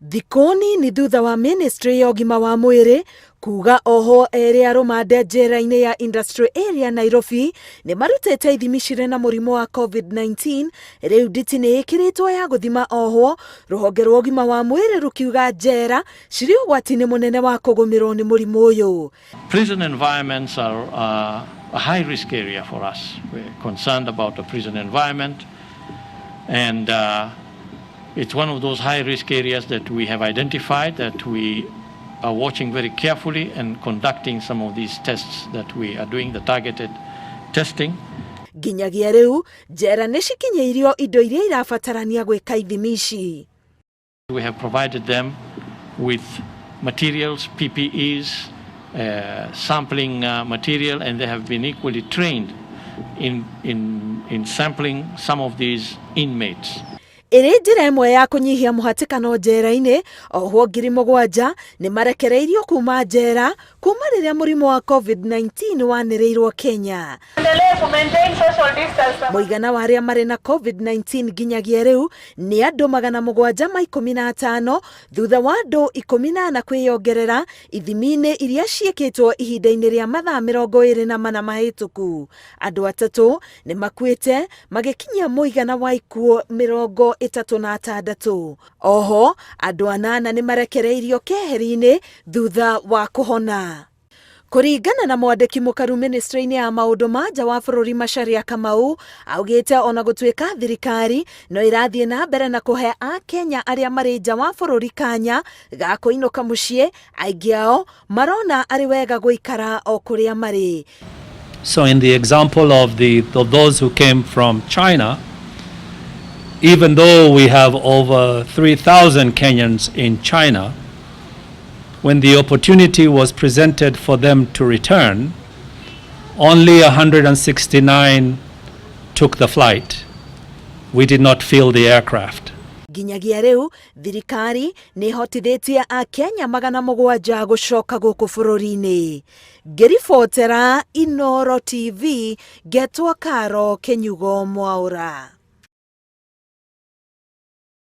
Thikoni ni thutha wa ministry ya ugima wa mwiri kuga oho eri arumande njera-ini ya industry area Nairobi ni marutete ithimi cire na murimu wa COVID-19 riu nditi ni ikiritwo ya guthima oho ruhonge rwa ugima wa mwiri rukiuga njera ciri ugwati-ini munene wa kugumirwo ni murimu uyu. Prison environments are a high risk area for us. We're concerned about the prison environment, and it's one of those high-risk areas that we have identified, that we are watching very carefully and conducting some of these tests that we are doing, the targeted testing. Ginyagia riu njera ni cikinyeirio indo iria irabatarania gwika ithimi ici. We have provided them with materials, PPEs, sampling material, and they have been equally trained in sampling some of these inmates. Iri njira imwe ya kunyihia muhatikano njera-ini, oho 7,000 ni marekereirio kuma njera kuma riria murimu wa COVID-19 wanirirwo Kenya. Muigana wa aria mari na COVID-19 ginyagia riu ni andu 715 thutha wa andu 14 kwiyongerera ithimi-ini iria ciikitwo ihinda-ini ria mathaa 24 mahituku. Andu 3 ni makuite magikinyia muigana wa ikuo 36. Oho andu 8 ni marekereirio keheri-ini thutha wa kuhona. Kuringana na mwandiki mukaru ministry-ini ya maundu ma nja wa bururi Macharia Kamau augite ona gutwika thirikari no irathie na mbere na kuhe a Kenya aria mari nja wa bururi kanya ga kuinuka mucii, aingi ao marona ari wega guikara o kuria mari. So in the example of those who came from China, even though we have over 3,000 Kenyans in China, when the opportunity was presented for them to return, only 169 took the flight. We did not fill the aircraft. Ginyagia riu thirikari ni hotithitie a Kenya 700 gucoka guku bururi-ini. Ngiribotera Inooro TV, Getwa Karo Kenyugo Mwaura.